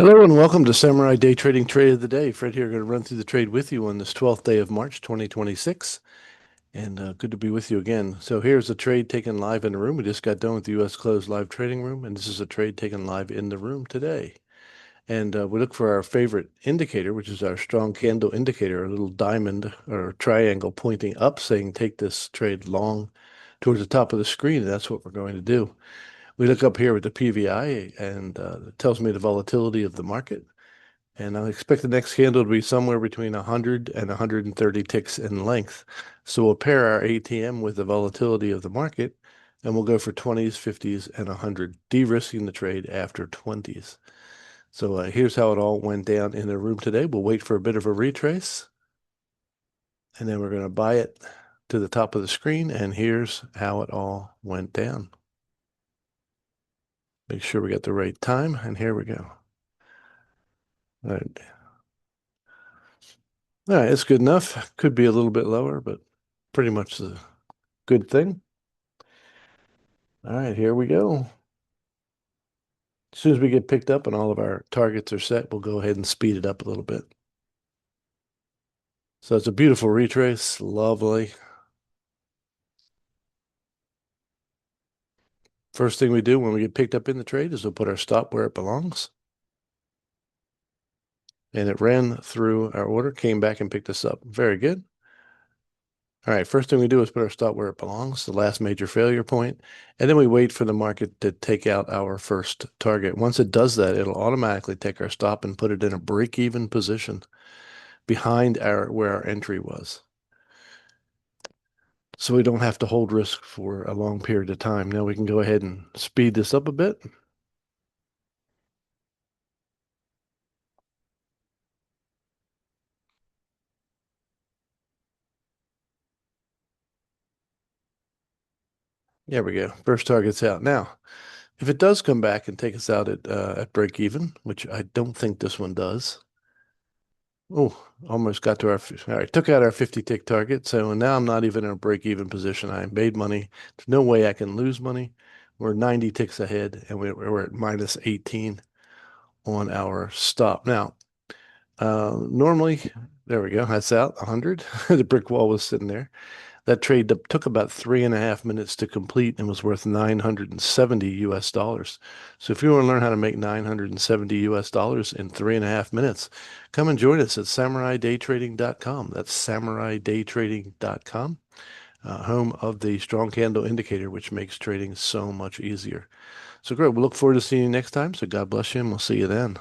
Hello and welcome to Samurai Day Trading Trade of the Day. Fred here, going to run through the trade with you on this 12th day of March 2026. And good to be with you again. So here's a trade taken live in the room. We just got done with the U.S. closed live trading room, and this is a trade taken live in the room today. And we look for our favorite indicator, which is our strong candle indicator, a little diamond or triangle pointing up saying take this trade long towards the top of the screen. And that's what we're going to do. We look up here with the PVI, and it tells me the volatility of the market. And I expect the next candle to be somewhere between 100 and 130 ticks in length. So we'll pair our ATM with the volatility of the market, and we'll go for 20s, 50s, and 100, de-risking the trade after 20s. So here's how it all went down in the room today. We'll wait for a bit of a retrace, and then we're going to buy it to the top of the screen, and here's how it all went down. Make sure we got the right time, and here we go. All right. All right, it's good enough. Could be a little bit lower, but pretty much the good thing. All right, here we go. As soon as we get picked up and all of our targets are set, we'll go ahead and speed it up a little bit. So it's a beautiful retrace, lovely. First thing we do when we get picked up in the trade is we'll put our stop where it belongs. And it ran through our order, came back and picked us up. Very good. All right, first thing we do is put our stop where it belongs, the last major failure point, and then we wait for the market to take out our first target. Once it does that, it'll automatically take our stop and put it in a break-even position behind where our entry was. So we don't have to hold risk for a long period of time. Now we can go ahead and speed this up a bit. There we go. First target's out. Now, if it does come back and take us out at break even, which I don't think this one does. Oh, almost got to our, all right, took out our 50 tick target. So now I'm not even in a break even position. I made money. There's no way I can lose money. We're 90 ticks ahead and we're at minus 18 on our stop. Now, normally, there we go. That's out 100. The brick wall was sitting there. That trade took about 3.5 minutes to complete and was worth 970 US dollars. So if you want to learn how to make 970 US dollars in 3.5 minutes, come and join us at SamuraiDayTrading.com. That's SamuraiDayTrading.com, home of the strong candle indicator, which makes trading so much easier. So great. We'll look forward to seeing you next time. So God bless you, and we'll see you then.